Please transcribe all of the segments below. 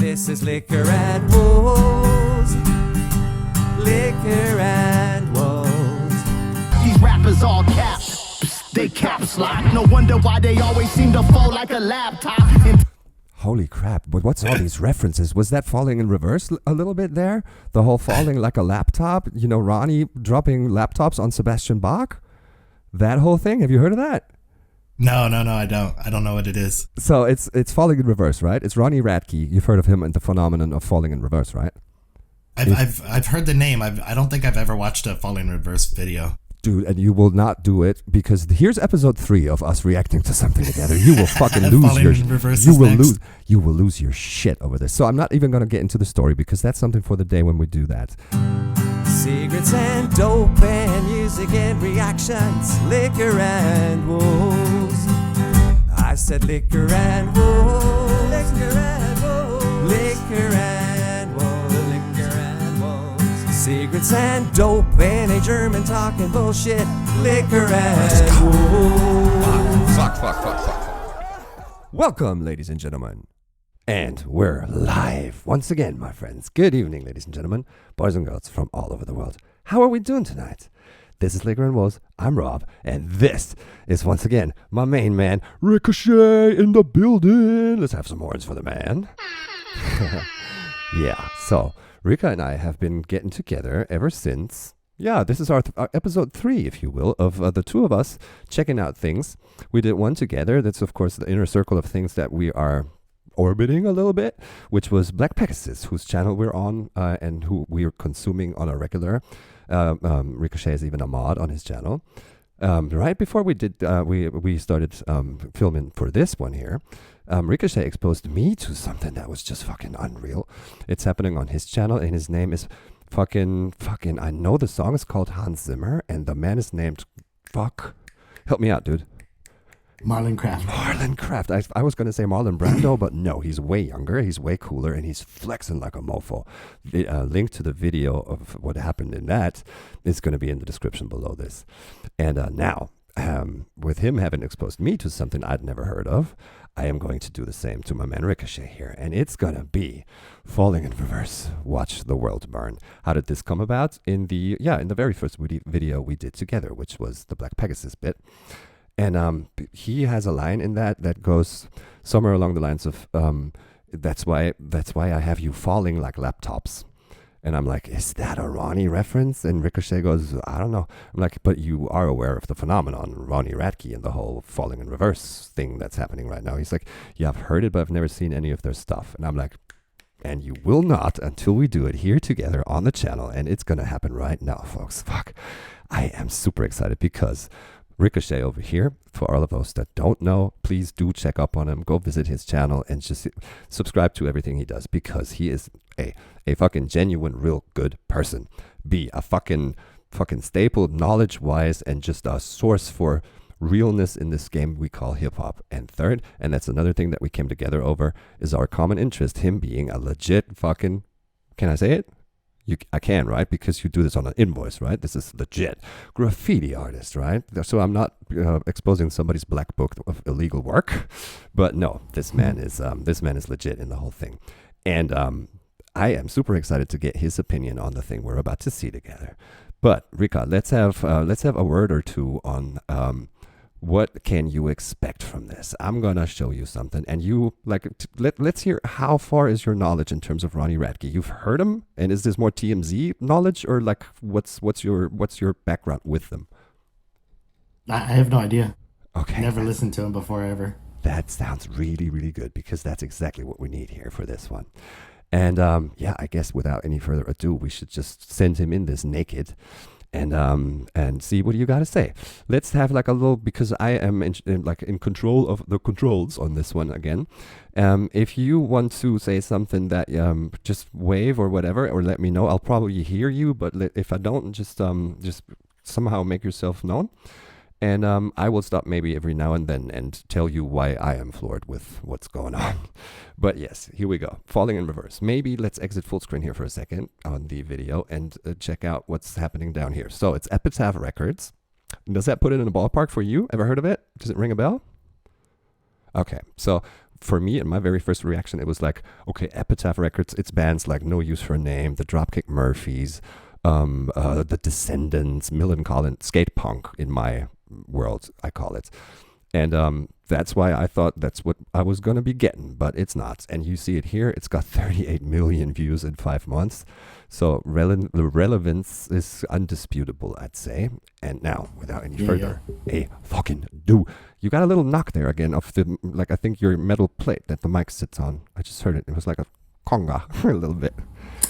This is Liquor and Wolves. Liquor and Wolves. These rappers all caps, they caps lock. No wonder why they always seem to fall like a laptop. Holy crap, but what's all these references? Was that falling in reverse a little bit there? The whole falling like a laptop? You know, Ronnie dropping laptops on Sebastian Bach? That whole thing? Have you heard of that? No, I don't. I don't know what it is. So it's falling in reverse, right? It's Ronnie Radke. You've heard of him and the phenomenon of falling in reverse, right? I've heard the name. I don't think I've ever watched a falling in reverse video. Dude, and you will not do it because here's episode 3 of us reacting to something together. You will fucking lose you will lose your shit over this. So I'm not even gonna get into the story because that's something for the day when we do that. Secrets and dope and music and reactions, liquor and wolves. I said liquor and wolves, liquor and wolves, liquor and wolves, liquor and wolves. Secrets and dope and a German talking bullshit, liquor and wolves. Fuck. Welcome, ladies and gentlemen. And we're live once again, my friends. Good evening, ladies and gentlemen, boys and girls from all over the world. How are we doing tonight? This is Liquor and Wolves. I'm Rob, and this is once again my main man, RikaShae, in the building. Let's have some horns for the man. Yeah, so Rika and I have been getting together ever since. Yeah, this is our episode 3, if you will, of the two of us checking out things. We did one together. That's, of course, the inner circle of things that we are orbiting a little bit, which was Black Pegasus, whose channel we're on and who we are consuming on a regular. RikaShae is even a mod on his channel. Right before we did, we started filming for this one here. RikaShae exposed me to something that was just fucking unreal. It's happening on his channel, and his name is fucking. I know the song is called Hans Zimmer, and the man is named help me out, dude. Marlon Craft. I was going to say Marlon Brando, but no, he's way younger, he's way cooler, and he's flexing like a mofo. The link to the video of what happened in that is going to be in the description below this. And now, with him having exposed me to something I'd never heard of, I am going to do the same to my man RikaShae here, and it's going to be Falling in Reverse, Watch the World Burn. How did this come about? In the very first video we did together, which was the Black Pegasus bit. And he has a line in that goes somewhere along the lines of, that's why I have you falling like laptops. And I'm like, is that a Ronnie reference? And RikaShae goes, I don't know. I'm like, but you are aware of the phenomenon, Ronnie Radke, and the whole falling in reverse thing that's happening right now. He's like, yeah, I've heard it, but I've never seen any of their stuff. And I'm like, and you will not until we do it here together on the channel. And it's going to happen right now, folks. Fuck. I am super excited because RikaShae over here, for all of those that don't know, please do check up on him. Go visit his channel and just subscribe to everything he does because he is a fucking genuine, real good person. B, a fucking staple knowledge-wise and just a source for realness in this game we call hip-hop. And third, and that's another thing that we came together over, is our common interest, him being a legit fucking, can I say it? I can, right? Because you do this on an invoice, right? This is legit graffiti artist, right? So I'm not exposing somebody's black book of illegal work, but no, this man is legit in the whole thing, and I am super excited to get his opinion on the thing we're about to see together. But Rika, let's have a word or two on what can you expect from this? I'm gonna show you something, and you let's hear how far is your knowledge in terms of Ronnie Radke. You've heard him, and is this more TMZ knowledge, or like what's your background with them? I have no idea. Okay, never listened to him before ever. That sounds really, really good because that's exactly what we need here for this one. And I guess without any further ado, we should just send him in this naked. And see what you got to say. Let's have like a little, because I am in control of the controls on this one again. If you want to say something that just wave or whatever, or let me know. I'll probably hear you, but if I don't, just somehow make yourself known. And I will stop maybe every now and then and tell you why I am floored with what's going on. But yes, here we go. Falling in reverse. Maybe let's exit full screen here for a second on the video and check out what's happening down here. So it's Epitaph Records. Does that put it in a ballpark for you? Ever heard of it? Does it ring a bell? Okay, so for me, in my very first reaction, it was like, okay, Epitaph Records, it's bands like No Use for a Name, the Dropkick Murphys, the Descendants, Millencolin, skate punk in my world, I call it. And that's why I thought that's what I was going to be getting, but it's not. And you see it here. It's got 38 million views in 5 months. So the relevance is undisputable, I'd say. And now, without any further, a fucking do. You got a little knock there again of the, like, I think your metal plate that the mic sits on. I just heard it. It was like a conga for a little bit.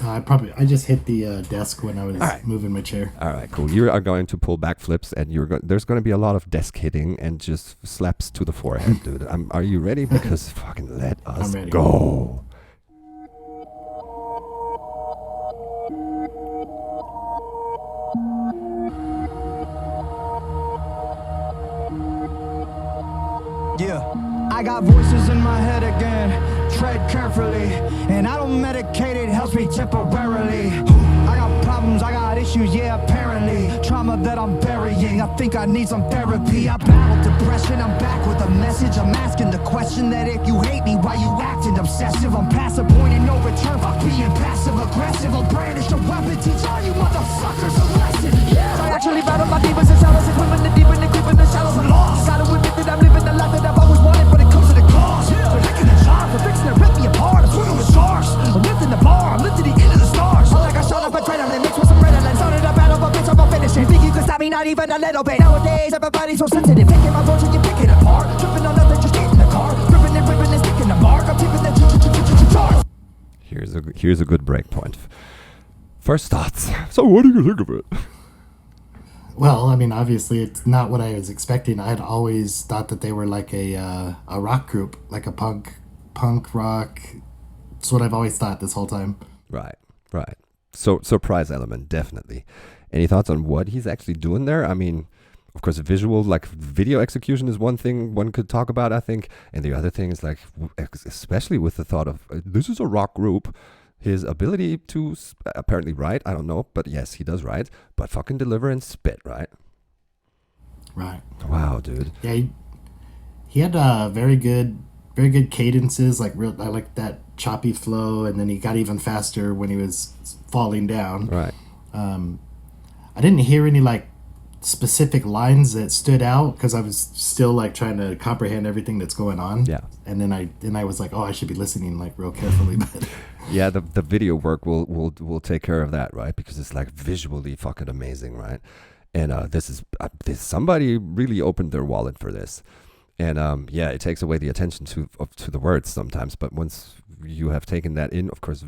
I just hit the desk when I was moving my chair. All right, cool. You are going to pull backflips, and there's going to be a lot of desk hitting and just slaps to the forehead, dude. Are you ready? Because fucking let us go. Yeah, I got voices in my head again. Tread carefully, and I don't medicate, it helps me temporarily. I got problems, I got issues, yeah, apparently. Trauma that I'm burying, I think I need some therapy. I battled depression, I'm back with a message. I'm asking the question that if you hate me, why you acting obsessive? I'm past the point of no return by being passive aggressive. I'll brandish a weapon, teach all you motherfuckers a lesson. Yeah. I actually battle my demons and shadows, and women the deep and the creep in the shallows. I'm lost. Gotta admit that I'm living the life that I've always wanted, but it comes to the cost. They're licking the jar, they're fixing to rip me apart. I'm swimming with sharks, I'm lifting the bar, I'm lifting the end of the stars. I like I shot up adrenaline, mixed with some redolence. Started a battle, but bitch, I'm gonna finish it. Think you can stop me, not even a little bit. Nowadays, everybody's so sensitive. Picking my words and you pick it apart. Tripping on nothing, just getting the car. Ripping and ripping and sticking the mark. I'm tipping the jar. Here's a good break point. First thoughts. So what do you think of it? Well, I mean, obviously, it's not what I was expecting. I had always thought that they were like a rock group, like a punk rock. That's what I've always thought this whole time. Right. So surprise element, definitely. Any thoughts on what he's actually doing there? I mean, of course, visual, like video execution is one thing one could talk about, I think. And the other thing is like, especially with the thought of this is a rock group, his ability to apparently write, I don't know, but yes, he does write, but fucking deliver and spit, right? Right. Wow, dude. Yeah, he had very good cadences, like real. I like that choppy flow, and then he got even faster when he was falling down. Right. I didn't hear any like specific lines that stood out because I was still like trying to comprehend everything that's going on. Yeah. And then I was like, oh, I should be listening like real carefully. But yeah, the video work will take care of that, right? Because it's like visually fucking amazing, right? And this is somebody really opened their wallet for this. And yeah, it takes away the attention to the words sometimes, but once you have taken that in, of course,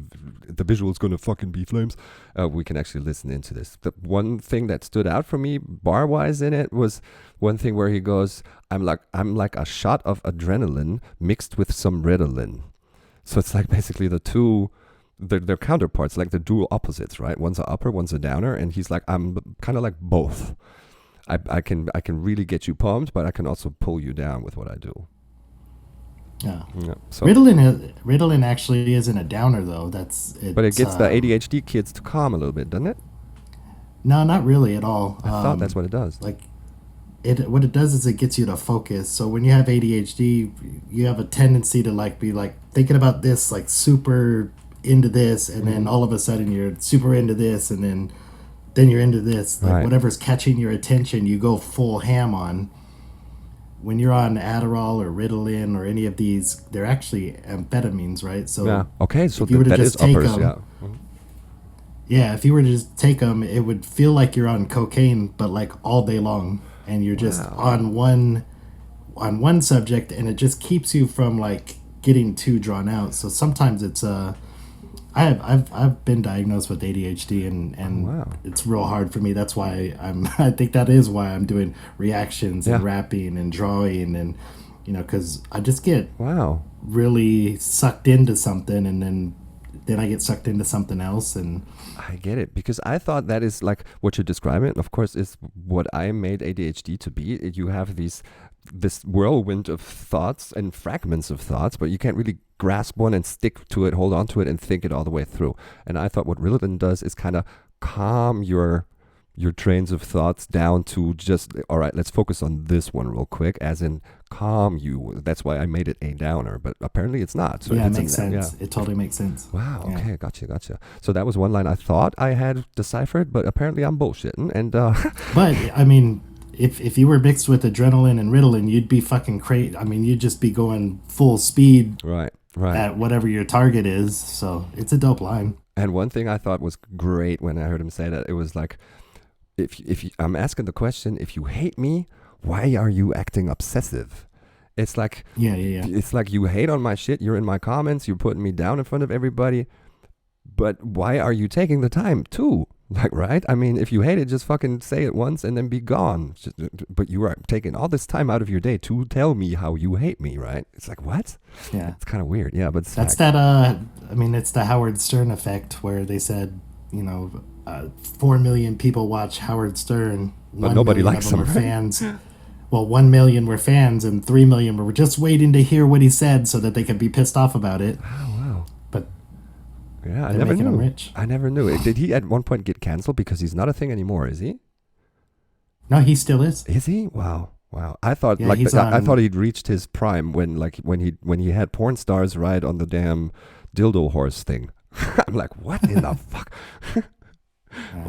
the visual is going to fucking be flames. We can actually listen into this. The one thing that stood out for me, bar-wise, in it was one thing where he goes, "I'm like a shot of adrenaline mixed with some Ritalin." So it's like basically the two, they're counterparts, like the dual opposites, right? One's a upper, one's a downer, and he's like, I'm kind of like both. I can really get you pumped, but I can also pull you down with what I do. Yeah. So, Ritalin actually isn't a downer though. But it gets the ADHD kids to calm a little bit, doesn't it? No, not really at all. I thought that's what it does. Like what it does is it gets you to focus. So when you have ADHD, you have a tendency to like be like thinking about this, like super into this, and then all of a sudden you're super into this, and then you're into this. Like whatever's catching your attention, you go full ham on. When you're on Adderall or Ritalin or any of these, they're actually amphetamines, right? So yeah. Okay, so if you were to that just is take uppers, them, yeah, if you were to just take them, it would feel like you're on cocaine, but like all day long, and you're just on one subject, and it just keeps you from like getting too drawn out. So sometimes it's I've been diagnosed with ADHD, and it's real hard for me. That's why I think that is why I'm doing reactions and rapping and drawing, and because I just get really sucked into something, and then I get sucked into something else. And I get it, because I thought that is like what you're describing, of course, is what I made ADHD to be. You have this whirlwind of thoughts and fragments of thoughts, but you can't really grasp one and stick to it, hold on to it, and think it all the way through. And I thought what Ritalin does is kind of calm your your trains of thoughts down to just, all right, let's focus on this one real quick, as in calm you. That's why I made it a downer, but apparently it's not. So yeah, it it's makes sense. It totally makes sense. Wow. Yeah. Okay. Gotcha. So that was one line I thought I had deciphered, but apparently I'm bullshitting. And But I mean, if you were mixed with adrenaline and Ritalin, you'd be fucking crazy. I mean, you'd just be going full speed right. at whatever your target is. So it's a dope line. And one thing I thought was great when I heard him say that, it was like, if you, I'm asking the question, if you hate me, why are you acting obsessive? It's like, Yeah. it's like you hate on my shit. You're in my comments. You're putting me down in front of everybody. But why are you taking the time too? Like, right? I mean, if you hate it, just fucking say it once and then be gone. But you are taking all this time out of your day to tell me how you hate me, right? It's like, what? Yeah. It's kind of weird. Yeah, but it's That's fact. that, I mean, it's the Howard Stern effect where they said, 4 million people watch Howard Stern. But 1 nobody million likes of them him, were right? fans. Well, 1 million were fans and 3 million were just waiting to hear what he said so that they could be pissed off about it. Oh, wow. But Yeah, I they're never making him knew. rich. I never knew. Did he at one point get canceled because he's not a thing anymore? Is he? No, he still is. Is he? Wow. I thought Yeah, he's I on- thought he'd reached his prime when he had porn stars ride on the damn dildo horse thing. I'm like, what in the fuck?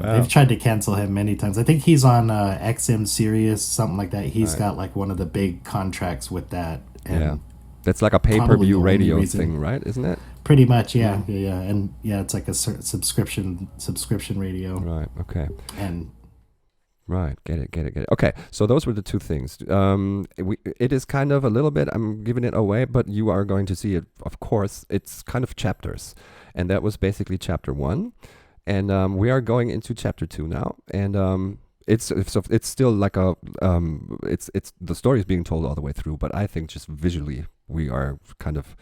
They've tried to cancel him many times. I think he's on XM Sirius, something like that. He's got like one of the big contracts with that. And Yeah. That's like a Probably pay-per-view the only radio reason. thing, right? Isn't it? Pretty much, yeah. And yeah, it's like a subscription radio. Right. Okay. And Right. Get it. Okay. So those were the two things. It is kind of a little bit, I'm giving it away, but you are going to see it, of course. It's kind of chapters. And that was basically chapter 1. And we are going into chapter 2 now. And it's still like it's the story is being told all the way through, but I think just visually we are kind of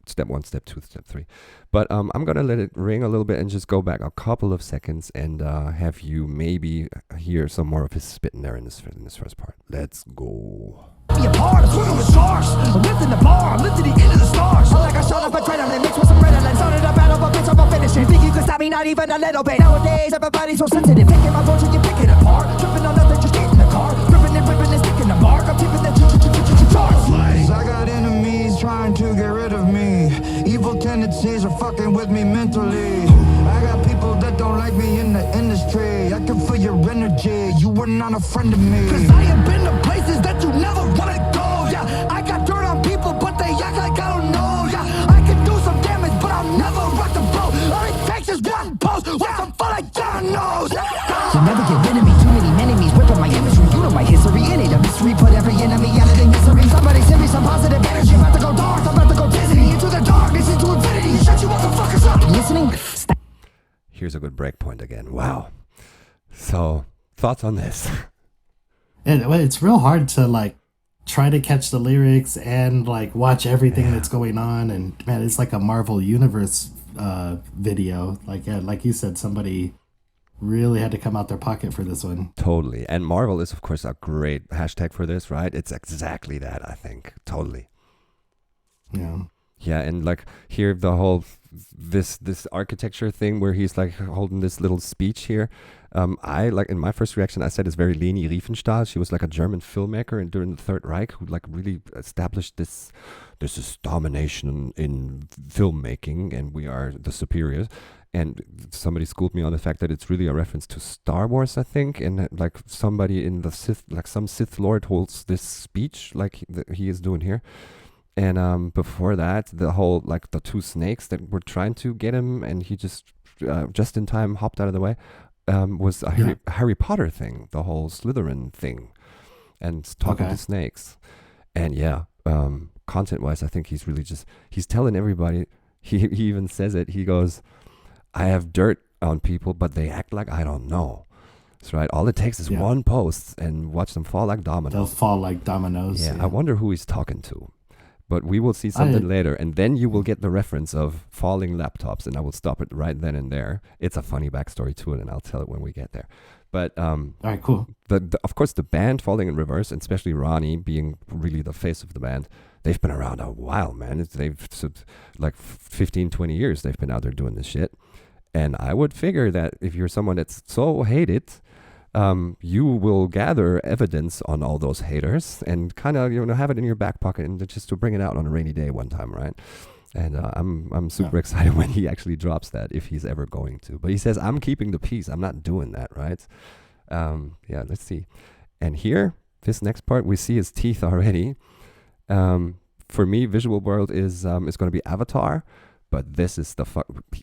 step 1, step 2, step 3. But I'm going to let it ring a little bit and just go back a couple of seconds and have you maybe hear some more of his spit in there in this first part. Let's go. Me apart, I'm swimming with sharks. I'm lifting the bar, I'm lifting the end of the stars. I like I shot up a adrenaline, mixed with some Ritalin. Started a battle, but bitch, I'm a finishing. Think you can stop me, not even a little bit. Nowadays, everybody's so sensitive. Taking my torch and you pick it apart. Tripping on nothing, just get in the car. Ripping and sticking the mark. I'm tipping the charts. I got enemies trying to get rid of me. Evil tendencies are fucking with me mentally. I got people that don't like me in the industry. I can feel your energy, you were not a friend of me. Cause I have been to places that you never wanna go, yeah. I got dirt on people, but they act like I don't know, yeah. I can do some damage, but I'll never rock the boat. All it takes is one post, with some fun like John knows. You'll never get rid of me, too many enemies ripping my imagery. You know my history, it ain't a mystery. Put every enemy out of their misery. Somebody send me some positive energy. I'm about to go dark, I'm about to go dizzy. Into the darkness, into infinity. Shut you motherfuckers up. Listening? Here's a good break point again. Wow. So, thoughts on this? it's real hard to like try to catch the lyrics and like watch everything that's going on. And man, it's like a Marvel Universe video. Like you said, somebody really had to come out their pocket for this one. Totally. And Marvel is, of course, a great hashtag for this, right? It's exactly that, I think. Totally. Yeah. Yeah, and like here the whole this architecture thing where he's like holding this little speech here. I like in my first reaction I said it's very Leni Riefenstahl. She was like a German filmmaker and during the Third Reich who like really established this domination in filmmaking and we are the superiors. And somebody schooled me on the fact that it's really a reference to Star Wars, I think, and like somebody in the Sith, like some Sith Lord holds this speech like he is doing here. And before that, the whole, like the two snakes that were trying to get him and he just in time hopped out of the way, was a Harry Potter thing, the whole Slytherin thing, and talking to snakes. And yeah, content-wise, I think he's really he's telling everybody, he even says it, he goes, I have dirt on people, but they act like I don't know. That's right. All it takes is one post and watch them fall like dominoes. They'll fall like dominoes. Yeah, I wonder who he's talking to. But we will see something later, and then you will get the reference of falling laptops, and I will stop it right then and there. It's a funny backstory to it, and I'll tell it when we get there. But all right, cool. Of course, the band Falling in Reverse, and especially Ronnie being really the face of the band, they've been around a while, man. They've like 15, 20 years they've been out there doing this shit. And I would figure that if you're someone that's so hated, you will gather evidence on all those haters and kind of have it in your back pocket and just to bring it out on a rainy day one time, right? And I'm super excited when he actually drops that, if he's ever going to. But he says, I'm keeping the peace. I'm not doing that, right? Let's see. And here, this next part, we see his teeth already. For me, visual world is going to be Avatar, but this is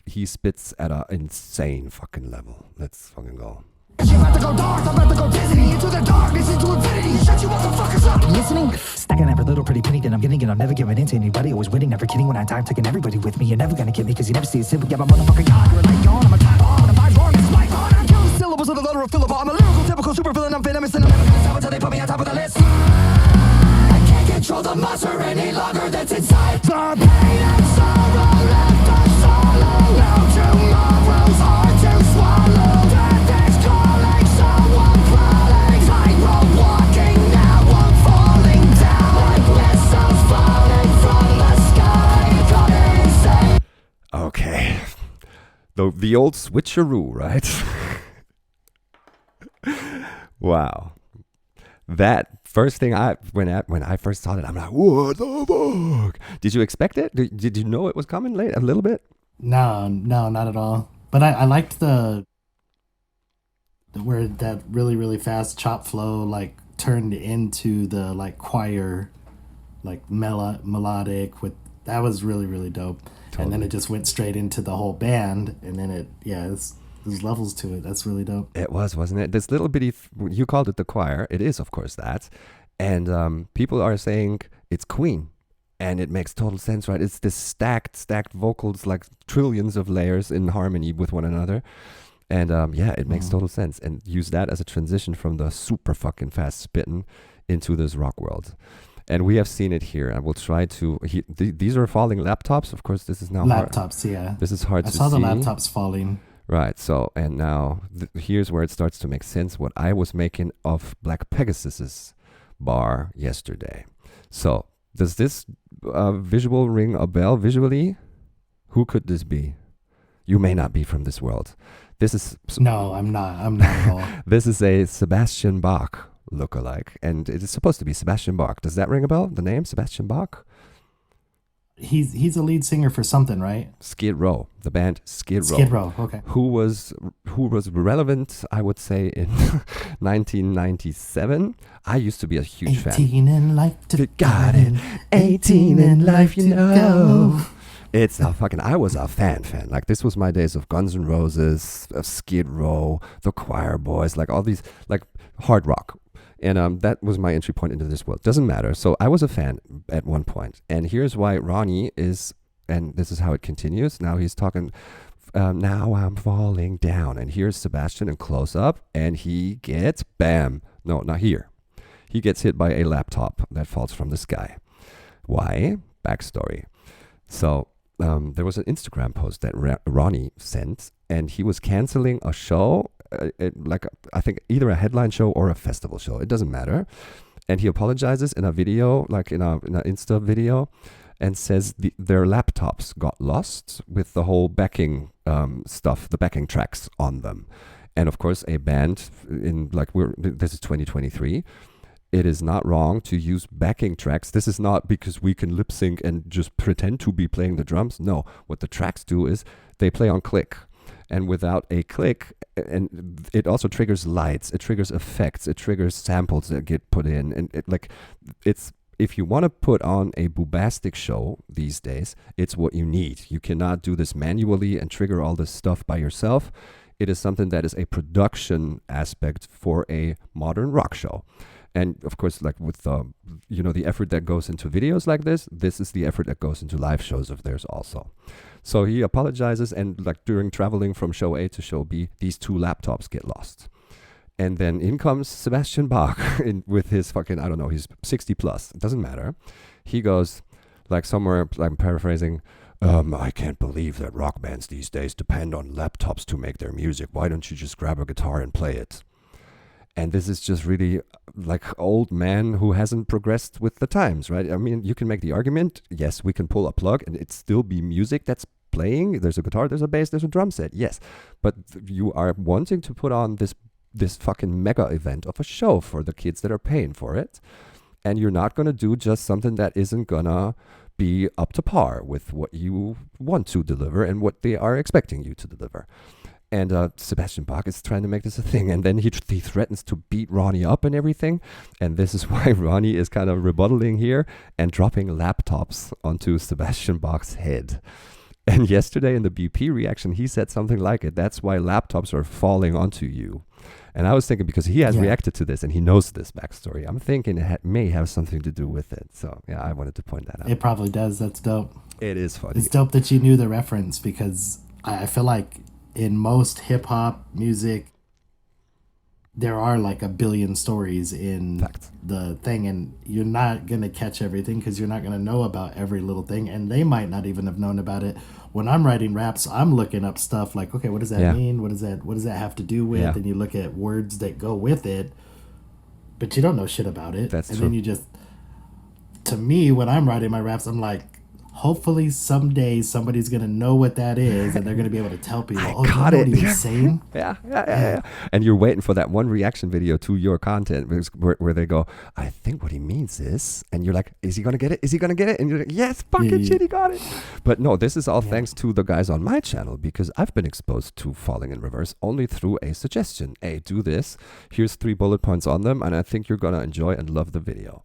he spits at an insane fucking level. Let's fucking go. You about to go dark, I'm about to go Disney into the darkness, into infinity. Shut you motherfuckers up. Listening? Stacking every little pretty penny that I'm getting, and I'm never giving in to anybody. Always winning, never kidding when I time, taking everybody with me. You're never gonna get me, cause you never see a simple. Yeah, my motherfucking God, you're a light yawn. I'm a type on, I'm vibe wrong, it's my on. I kill the syllables of the letter of Philip. I'm a lyrical, typical super villain, I'm venomous, and I'm never gonna stop until they put me on top of the list. I can't control the monster any longer that's inside. The pain and sorrow left us solo. No tomorrow's hard to swallow. Death is calling, so I'm crawling. Tightrope walking, now I'm falling down. Like missiles falling from the sky. Got insane. Okay. The old switcheroo, right? Wow. That first thing when I first saw it, I'm like, what the fuck? Did you expect it? Did you know it was coming late a little bit? No, not at all. But I liked the where that really, really fast chop flow like turned into the like choir, like melodic with that was really, really dope. Totally. And then it just went straight into the whole band, and then there's levels to it. That's really dope. It was, wasn't it? This little bitty, you called it the choir. It is, of course, that. And people are saying it's Queen. And it makes total sense, right? It's this stacked vocals, like trillions of layers in harmony with one another. And it makes total sense. And use that as a transition from the super fucking fast spitting into this rock world. And we have seen it here. I will try to. These are falling laptops. Of course, this is now laptops. Yeah, this is hard to see. I saw the laptops falling. Right. So, and now here's where it starts to make sense. What I was making of Black Pegasus's bar yesterday. So, does this visual ring a bell visually? Who could this be? You may not be from this world. This is no, I'm not at all. This is a Sebastian Bach lookalike, and it is supposed to be Sebastian Bach. Does that ring a bell? The name Sebastian Bach? He's a lead singer for something, right? Skid Row, the band Skid Row. Skid Row, okay. Who was relevant, I would say, in 1997. I used to be a huge 18 fan. in life to got it. 18 in life, you know. It's a fucking. I was a fan. Like this was my days of Guns N' Roses, of Skid Row, the Choir Boys, like all these, like hard rock. And that was my entry point into this world. Doesn't matter. So I was a fan at one point. And here's why Ronnie is, and this is how it continues. Now he's talking, now I'm falling down. And here's Sebastian in close up. And he gets, bam. No, not here. He gets hit by a laptop that falls from the sky. Why? Backstory. So there was an Instagram post that Ronnie sent. And he was canceling a show. I think either a headline show or a festival show. It doesn't matter. And he apologizes in a video, like in an Insta video, and says their laptops got lost with the whole backing stuff, the backing tracks on them. And of course, a band this is 2023. It is not wrong to use backing tracks. This is not because we can lip sync and just pretend to be playing the drums. No, what the tracks do is they play on click. And without a click, and it also triggers lights, it triggers effects, it triggers samples that get put in. And if you want to put on a bombastic show these days, it's what you need. You cannot do this manually and trigger all this stuff by yourself. It is something that is a production aspect for a modern rock show. And of course, like with the effort that goes into videos like this is the effort that goes into live shows of theirs also. So he apologizes, and like during traveling from show A to show B, these two laptops get lost. And then in comes Sebastian Bach with his fucking, I don't know, he's 60 plus. It doesn't matter. He goes, like somewhere, I'm paraphrasing, I can't believe that rock bands these days depend on laptops to make their music. Why don't you just grab a guitar and play it? And this is just really like old man who hasn't progressed with the times, right? I mean, you can make the argument, yes, we can pull a plug and it still be music that's playing. There's a guitar, there's a bass, there's a drum set, yes. But you are wanting to put on this this fucking mega event of a show for the kids that are paying for it. And you're not going to do just something that isn't going to be up to par with what you want to deliver and what they are expecting you to deliver. And Sebastian Bach is trying to make this a thing. And then he threatens to beat Ronnie up and everything. And this is why Ronnie is kind of rebuttaling here and dropping laptops onto Sebastian Bach's head. And yesterday in the BP reaction, he said something like it. That's why laptops are falling onto you. And I was thinking, because he has reacted to this and he knows this backstory, I'm thinking it may have something to do with it. So, yeah, I wanted to point that out. It probably does. That's dope. It is funny. It's dope that you knew the reference, because I feel like in most hip-hop music, there are like a billion stories in the thing, and you're not going to catch everything because you're not going to know about every little thing, and they might not even have known about it. When I'm writing raps, I'm looking up stuff like, okay, what does that mean? What does that have to do with? Yeah. And you look at words that go with it, but you don't know shit about it. That's and true. Then you just, to me, when I'm writing my raps, I'm like, hopefully someday somebody's going to know what that is and they're going to be able to tell people, I oh, got you know it. what he was saying? Yeah. And you're waiting for that one reaction video to your content where they go, I think what he means is, and you're like, is he going to get it? Is he going to get it? And you're like, yes, fucking shit, he got it. But no, this is all thanks to the guys on my channel, because I've been exposed to Falling in Reverse only through a suggestion. Hey, do this. Here's 3 bullet points on them, and I think you're going to enjoy and love the video.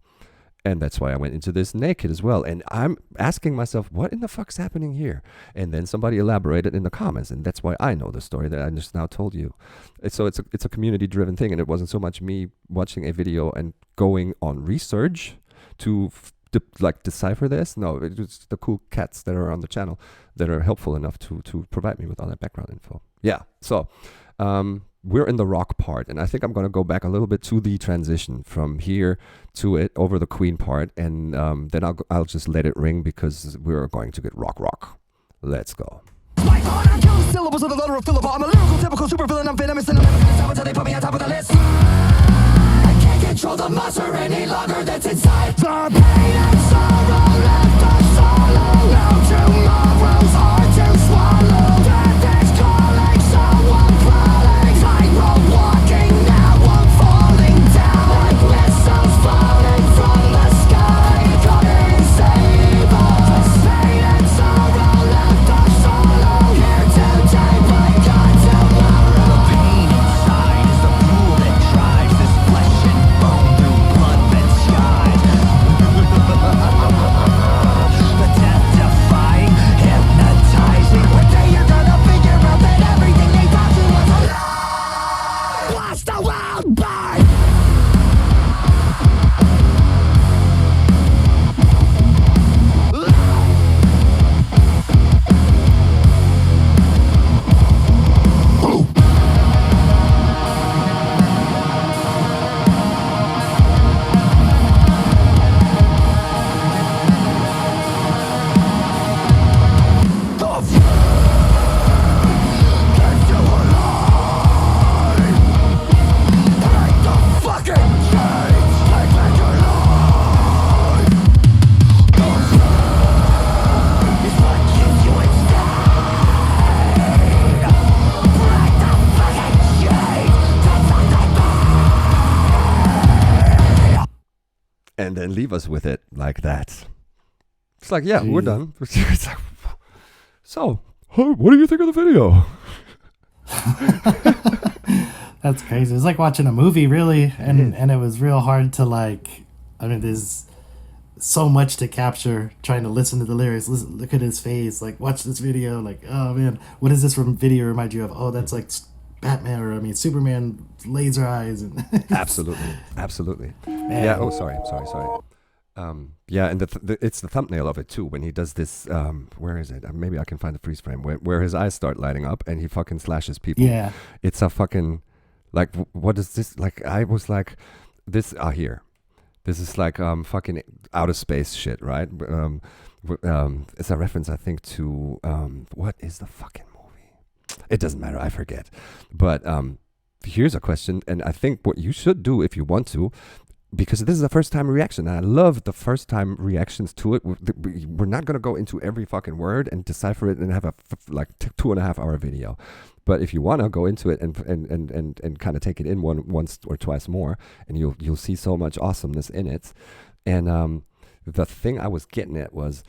And that's why I went into this naked as well. And I'm asking myself, what in the fuck's happening here? And then somebody elaborated in the comments. And that's why I know the story that I just now told you. So it's a community-driven thing. And it wasn't so much me watching a video and going on research to decipher this. No, it's the cool cats that are on the channel that are helpful enough to provide me with all that background info. Yeah, so we're in the rock part, and I think I'm going to go back a little bit to the transition from here to it over the Queen part, and then I'll just let it ring, because we're going to get rock. Let's go. Syllables of the letter of Philip. I'm a lyrical, typical supervillain. I'm venomous and I'm never gonna stop until they put me on top of the list. I can't control the monster any longer that's inside. The pain and sorrow left us solo. Now tomorrow's hard to swallow. Death is calling, someone crawling. Tightrope walking, now I'm falling down. Like missiles falling from the sky. Come and save us. Pain and sorrow left us solo. Here today, but gone tomorrow. The pain inside is the fuel that drives this flesh and bone through blood-fed skies. The death-defying, hypnotizing. One day you're gonna figure out that everything they taught you was a lie. Watch the world burn. And then leave us with it like that. It's like, yeah, we're done. It's like, so, what do you think of the video? That's crazy. It's like watching a movie, really, and it was real hard to there's so much to capture trying to listen to the lyrics. Look at his face, like watch this video, like, oh man, what does this video remind you of? Oh, that's like Batman, or Superman laser eyes. And Absolutely. Yeah. Oh, sorry. Yeah, and it's the thumbnail of it too, when he does this. Where is it? Maybe I can find the freeze frame where his eyes start lighting up and he fucking slashes people. Yeah. It's a fucking, like, what is this? Like, I was like, this. Here. This is like fucking outer space shit, right? It's a reference, I think, to what is the fucking movie? It doesn't matter. I forget. But here's a question, and I think what you should do if you want to, because this is a first time reaction. And I love the first time reactions to it. We're not going to go into every fucking word and decipher it and have a 2.5 hour video. But if you want to go into it and kind of take it in once or twice more, and you'll see so much awesomeness in it. And the thing I was getting at was,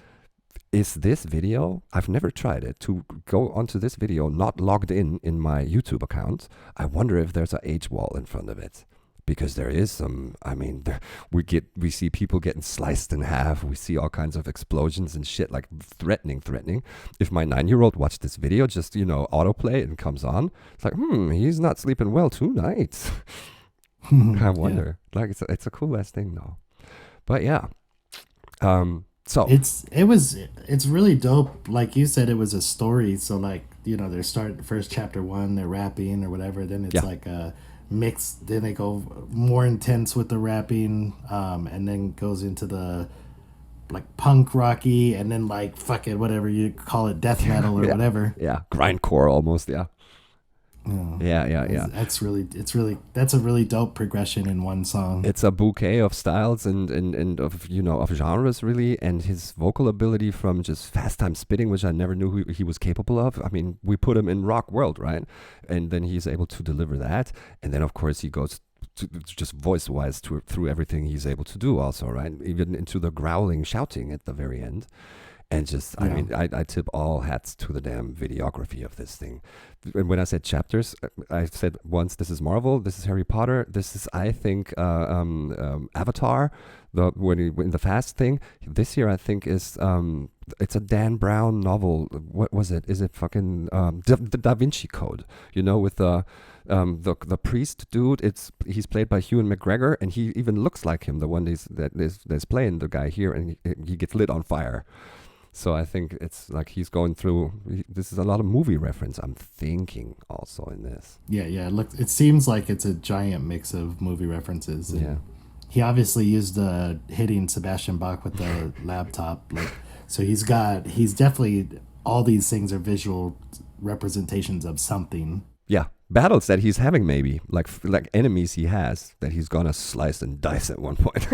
is this video, I've never tried it, to go onto this video not logged in my YouTube account. I wonder if there's an age wall in front of it. Because there is some, I mean, we see people getting sliced in half. We see all kinds of explosions and shit, like threatening. If my 9-year-old watched this video, just, autoplay and comes on, it's like, he's not sleeping well tonight. I wonder. Yeah. Like, it's a cool ass thing though. But yeah. So it's really dope. Like you said, it was a story. So like, they're starting first chapter 1, they're rapping or whatever. Then it's like a mix, then they go more intense with the rapping, and then goes into the like punk rocky, and then like fucking whatever you call it, death metal or whatever. Yeah, grindcore almost. Yeah. Yeah. That's a really dope progression in one song. It's a bouquet of styles and of genres really, and his vocal ability from just fast time spitting, which I never knew he was capable of. I mean, we put him in rock world, right? And then he's able to deliver that, and then of course he goes to just voice wise through everything he's able to do also, right? Even into the growling, shouting at the very end. And just, I mean, I tip all hats to the damn videography of this thing. And when I said chapters, I said once, this is Marvel, this is Harry Potter, this is, I think, Avatar, in the Fast thing. This year, I think, is, it's a Dan Brown novel. What was it? Is it fucking the Da Vinci Code? With the priest dude. He's played by Ewan McGregor, and he even looks like him, the one that's playing the guy here, and he gets lit on fire. So I think it's like he's going through. This is a lot of movie reference, I'm thinking, also in this. Yeah. Look, it seems like it's a giant mix of movie references. Yeah. He obviously used the hitting Sebastian Bach with the laptop. Like, so he's definitely, all these things are visual representations of something. Yeah. Battles that he's having, maybe like enemies he has that he's gonna slice and dice at one point.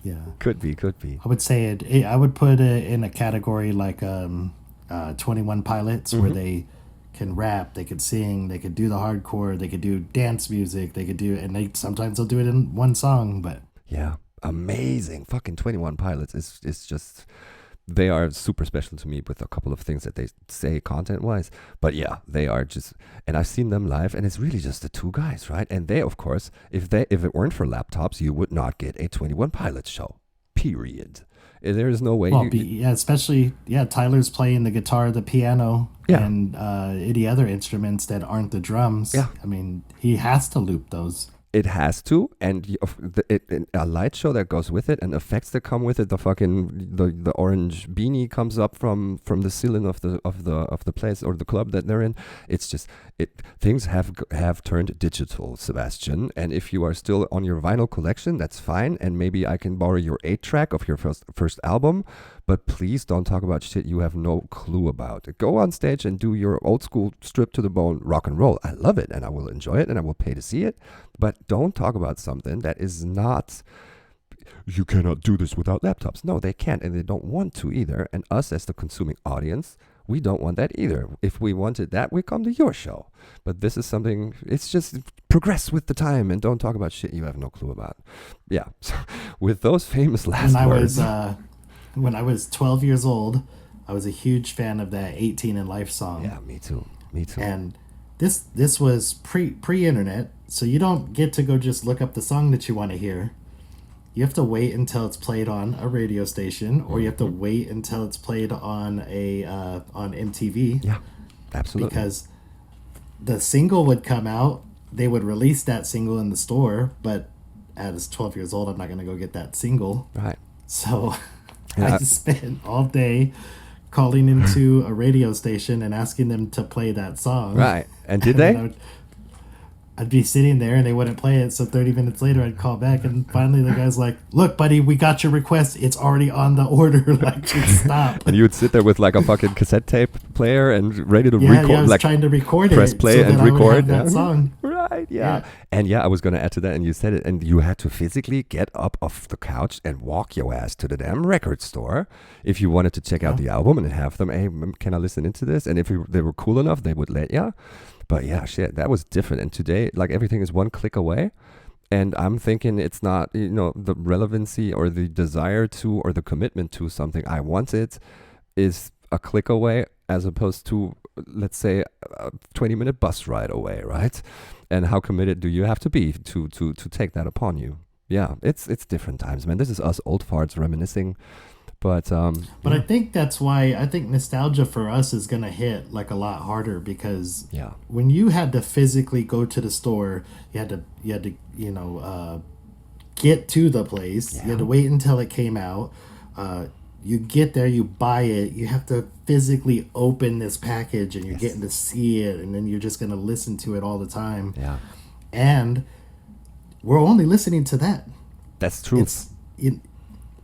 Yeah, could be. I would say I would put it in a category like 21 Pilots, where they can rap, they could sing, they could do the hardcore, they could do dance music, and sometimes they'll do it in one song. But yeah, amazing. Fucking 21 Pilots is just. They are super special to me with a couple of things that they say content-wise. But yeah, they are just... And I've seen them live, and it's really just the two guys, right? And they, of course, if it weren't for laptops, you would not get a 21 Pilots show. Period. There is no way... especially Tyler's playing the guitar, the piano, and any other instruments that aren't the drums. Yeah. I mean, he has to loop those. It has to, and a light show that goes with it, and effects that come with it. The fucking the orange beanie comes up from the ceiling of the place or the club that they're in. It's just things have turned digital, Sebastian. And if you are still on your vinyl collection, that's fine. And maybe I can borrow your 8-track of your first album. But please don't talk about shit you have no clue about. Go on stage and do your old school strip to the bone rock and roll. I love it, and I will enjoy it, and I will pay to see it. But don't talk about something that is not... You cannot do this without laptops. No, they can't, and they don't want to either. And us as the consuming audience, we don't want that either. If we wanted that, we come to your show. But this is something... It's just progress with the time, and don't talk about shit you have no clue about. Yeah. So with those famous last words... When I was 12 years old, I was a huge fan of that 18 in Life song. Yeah, me too. And this was pre-internet, so you don't get to go just look up the song that you want to hear. You have to wait until it's played on a radio station, or you have to wait until it's played on on MTV. Yeah, absolutely. Because the single would come out, they would release that single in the store, but as 12 years old, I'm not going to go get that single. Right. So... I spent all day calling into a radio station and asking them to play that song. Right. And did they? I'd be sitting there and they wouldn't play it. So 30 minutes later, I'd call back. And finally, the guy's like, "Look, buddy, we got your request. It's already on the order. Like, just stop." And you would sit there with like a fucking cassette tape player and ready to record. Yeah, I was trying to record press it. Play so and that record I would have that song. Right. right. Yeah. And yeah, I was going to add to that, and you said it, and you had to physically get up off the couch and walk your ass to the damn record store if you wanted to check out the album and have them, hey, can I listen into this? And if they were cool enough, they would let you. But yeah, shit, that was different. And today, like, everything is one click away. And I'm thinking it's not, the relevancy or the desire to or the commitment to something I wanted is a click away, as opposed to, let's say, a 20-minute bus ride away, right? And how committed do you have to be to take that upon you? Yeah, it's different times, man. This is us old farts reminiscing. But I think that's why I think nostalgia for us is gonna hit like a lot harder, because when you had to physically go to the store, you had to get to the place. You had to wait until it came out. You get there, you buy it. You have to physically open this package, and you're getting to see it, and then you're just gonna listen to it all the time. Yeah, and we're only listening to that. That's true.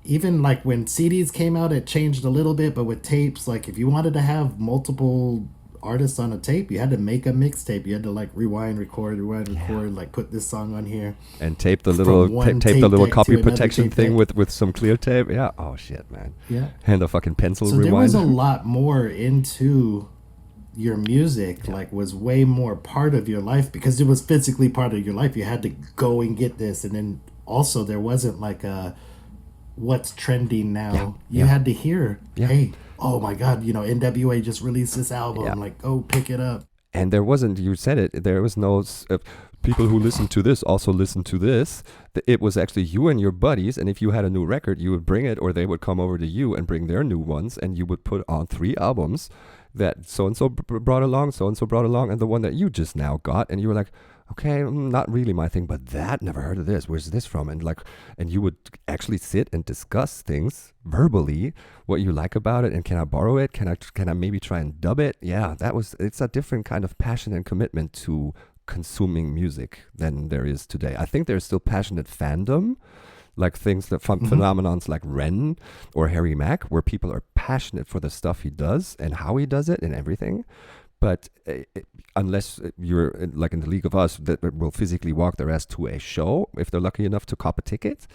Even like when CDs came out, it changed a little bit, but with tapes, like if you wanted to have multiple artists on a tape, you had to make a mixtape. You had to like rewind, record, like put this song on here and tape the little tape the little copy protection thing with some clear tape. Yeah. Oh shit, man. Yeah. And the fucking pencil so rewind. There was a lot more into your music, like was way more part of your life, because it was physically part of your life. You had to go and get this, and then also there wasn't like a what's trending now. You had to hear, hey, oh my God, NWA just released this album. Like, go pick it up. And there wasn't, you said it, there was no people who listen to this also listen to this. It was actually you and your buddies. And if you had a new record, you would bring it, or they would come over to you and bring their new ones. And you would put on 3 albums that so-and-so brought along, so-and-so brought along, and the one that you just now got. And you were like, okay, not really my thing, but that, never heard of this. Where's this from? And you would actually sit and discuss things verbally, what you like about it, and can I borrow it? Can I maybe try and dub it? Yeah, it's a different kind of passion and commitment to consuming music than there is today. I think there's still passionate fandom, like things that phenomenons like Ren or Harry Mack, where people are passionate for the stuff he does and how he does it and everything. But unless you're like in the League of Us that will physically walk their ass to a show, if they're lucky enough to cop a ticket,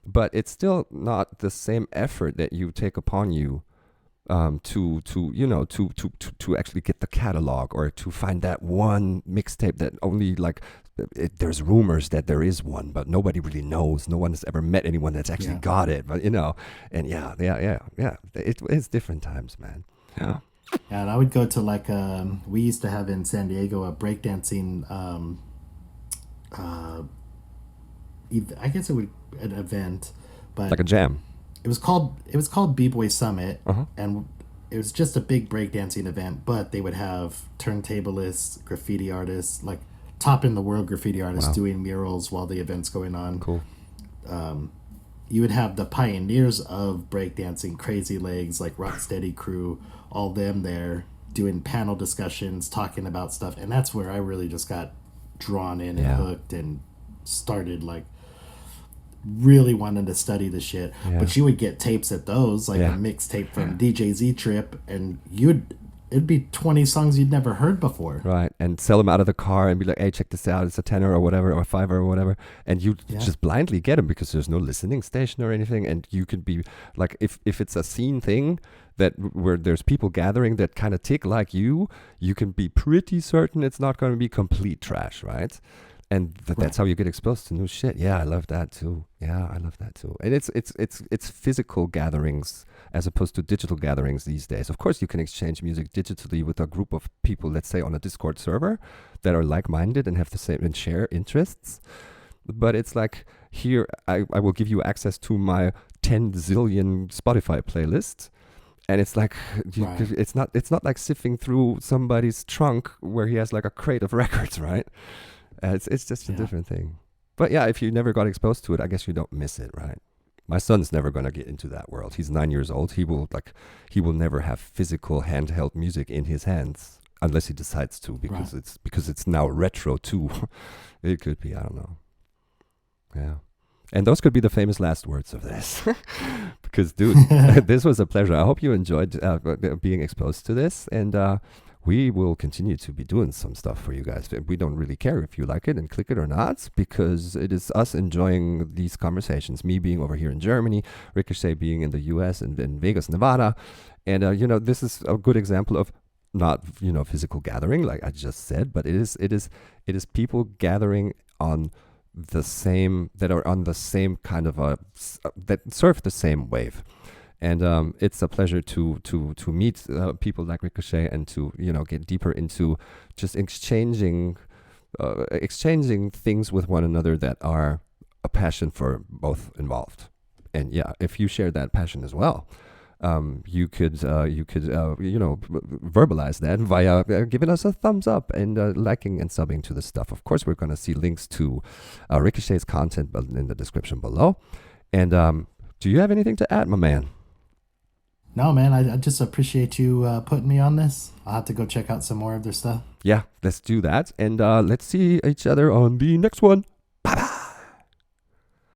but it's still not the same effort that you take upon you to actually get the catalog, or to find that one mixtape that only there's rumors that there is one, but nobody really knows. No one has ever met anyone that's actually got it. But and it's different times, man. Yeah. Yeah, and I would go to we used to have in San Diego a breakdancing, I guess it would an event, but like a jam. It was called B-Boy Summit, and it was just a big breakdancing event. But they would have turntablists, graffiti artists, like top in the world graffiti artists doing murals while the event's going on. Cool. You would have the pioneers of breakdancing, Crazy Legs, like Rocksteady Crew, all them there doing panel discussions, talking about stuff. And that's where I really just got drawn in and hooked and started really wanting to study the shit. Yeah. But you would get tapes at those, a mixtape from DJ Z Trip, and it'd be 20 songs you'd never heard before. Right. And sell them out of the car and be like, hey, check this out. It's a tenner or whatever, or a $5 or whatever. And you just blindly get them because there's no listening station or anything. And you could be like, if it's a scene thing where there's people gathering that kind of tick like you can be pretty certain it's not going to be complete trash, right? And that's how you get exposed to new shit. Yeah, I love that too. And it's physical gatherings as opposed to digital gatherings these days. Of course, you can exchange music digitally with a group of people, let's say on a Discord server, that are like-minded and have the same and share interests. But it's like, here, I will give you access to my 10 zillion Spotify playlist. And it's like, it's not like sifting through somebody's trunk where he has like a crate of records, right? It's just a different thing. But yeah, if you never got exposed to it, I guess you don't miss it, right? My son's never going to get into that world. He's 9 years old. He will never have physical handheld music in his hands unless he decides to, because it's now retro too. It could be, I don't know. Yeah. And those could be the famous last words of this. Because, dude, this was a pleasure. I hope you enjoyed being exposed to this. And we will continue to be doing some stuff for you guys. We don't really care if you like it and click it or not, because it is us enjoying these conversations. Me being over here in Germany, RikaShae being in the US and in Vegas, Nevada. And, this is a good example of not, physical gathering, like I just said, but it is people gathering on that are on the same kind of that surf the same wave. And it's a pleasure to meet people like RikaShae and to get deeper into just exchanging things with one another that are a passion for both involved. And yeah, if you share that passion as well, you could verbalize that via giving us a thumbs up and liking and subbing to the stuff. Of course, we're going to see links to RikaShae's content in the description below. And do you have anything to add, my man? No, man, I just appreciate you putting me on this. I'll have to go check out some more of their stuff. Yeah, let's do that. And let's see each other on the next one.